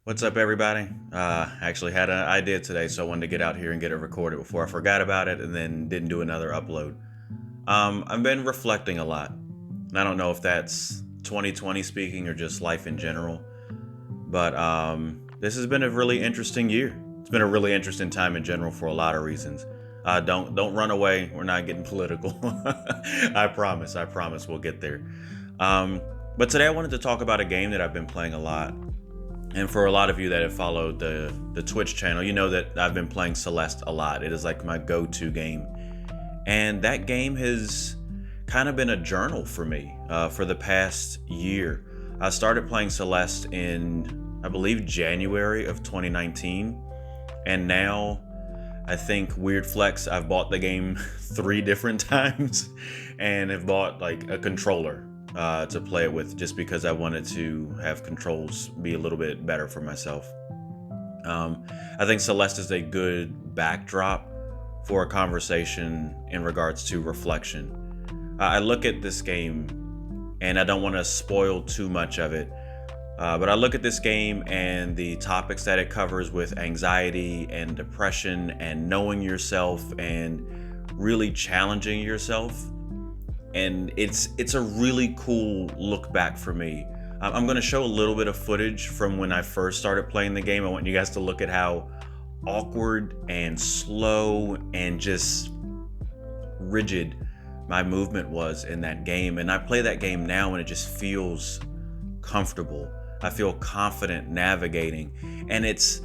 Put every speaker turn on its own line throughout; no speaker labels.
What's up, everybody? Actually had an idea today, so I wanted to get out here and get it recorded before I forgot about it and then didn't do another upload. I've been reflecting a lot, and I don't know if that's 2020 speaking or just life in general, but this has been a really interesting year. It's been a really interesting time in general for a lot of reasons. Don't run away. We're not getting political. I promise. I promise we'll get there. Um, but today I wanted to talk about a game that I've been playing a lot, and for a lot of you that have followed the Twitch channel, you know that I've been playing Celeste a lot. It is like my go-to game. And that game has kind of been a journal for me for the past year. I started playing Celeste in, I believe, January of 2019. And now, I think, weird flex, I've bought the game three different times and have bought like a controller to play it with, just because I wanted to have controls be a little bit better for myself. I think Celeste is a good backdrop for a conversation in regards to reflection. I look at this game, and I don't want to spoil too much of it, but I look at this game and the topics that it covers with anxiety and depression and knowing yourself and really challenging yourself. And it's a really cool look back for me. I'm going to show a little bit of footage from when I first started playing the game. I want you guys to look at how awkward and slow and just rigid my movement was in that game. And I play that game now and it just feels comfortable. I feel confident navigating. And it's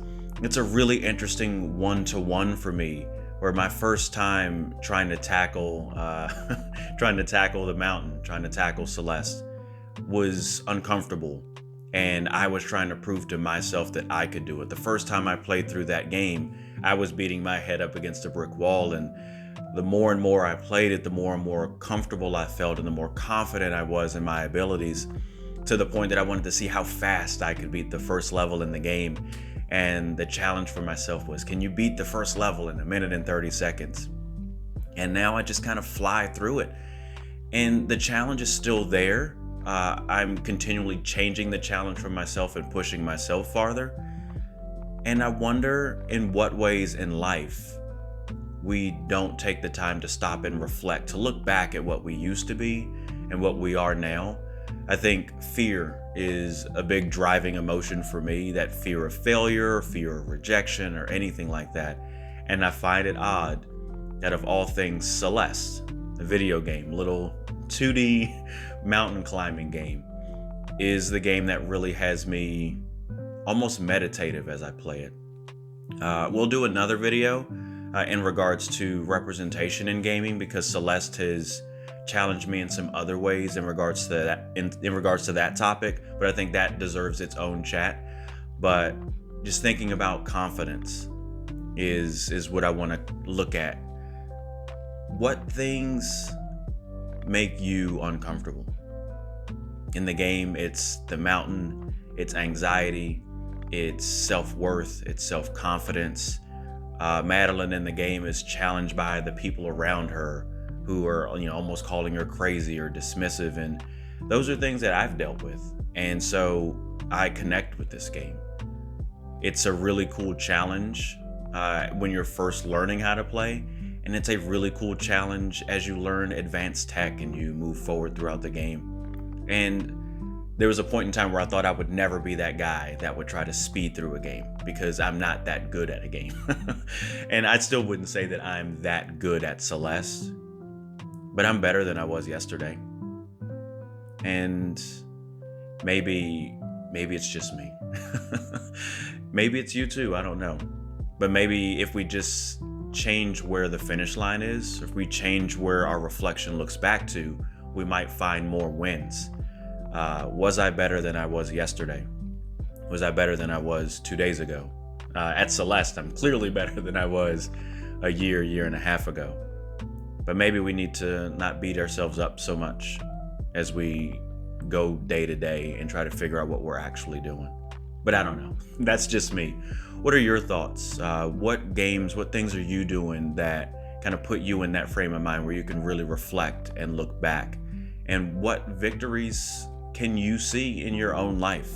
a really interesting one-to-one for me, where my first time trying to tackle trying to tackle the mountain, trying to tackle Celeste, was uncomfortable, and I was trying to prove to myself that I could do it. The first time I played through that game, I was beating my head up against a brick wall, and the more and more I played it, the more and more comfortable I felt and the more confident I was in my abilities, to the point that I wanted to see how fast I could beat the first level in the game. And the challenge for myself was, can you beat the first level in a minute and 30 seconds? And now I just kind of fly through it. And the challenge is still there. I'm continually changing the challenge for myself and pushing myself farther. And I wonder in what ways in life we don't take the time to stop and reflect, to look back at what we used to be and what we are now. I think fear is a big driving emotion for me, that fear of failure, fear of rejection, or anything like that. And I find it odd that of all things, Celeste, a video game, little 2D mountain climbing game, is the game that really has me almost meditative as I play it. We'll do another video in regards to representation in gaming, because Celeste has challenged me in some other ways in regards to that in regards to that topic, but I think that deserves its own chat. But just thinking about confidence is what I want to look at. What things make you uncomfortable? In the game, it's the mountain, it's anxiety, it's self-worth, it's self-confidence. Madeline in the game is challenged by the people around her, who are, almost calling her crazy or dismissive. And those are things that I've dealt with. And so I connect with this game. It's a really cool challenge when you're first learning how to play. And it's a really cool challenge as you learn advanced tech and you move forward throughout the game. And there was a point in time where I thought I would never be that guy that would try to speed through a game, because I'm not that good at a game. And I still wouldn't say that I'm that good at Celeste, but I'm better than I was yesterday. And maybe it's just me. Maybe it's you too, I don't know. But maybe if we just change where the finish line is, if we change where our reflection looks back to, we might find more wins. Was I better than I was yesterday? Was I better than I was 2 days ago? At Celeste, I'm clearly better than I was a year and a half ago. But maybe we need to not beat ourselves up so much as we go day to day and try to figure out what we're actually doing. But I don't know. That's just me. What are your thoughts? What things are you doing that kind of put you in that frame of mind where you can really reflect and look back? And what victories can you see in your own life?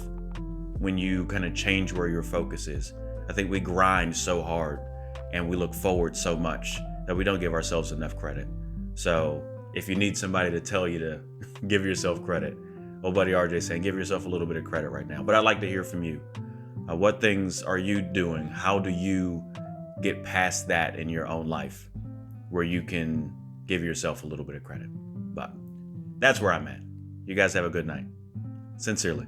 when you kind of change where your focus is. I think we grind so hard and we look forward so much that we don't give ourselves enough credit. So if you need somebody to tell you to give yourself credit, old buddy RJ saying give yourself a little bit of credit right now. But I'd like to hear from you. What things are you doing? How do you get past that in your own life where you can give yourself a little bit of credit? But that's where I'm at. You guys have a good night. Sincerely.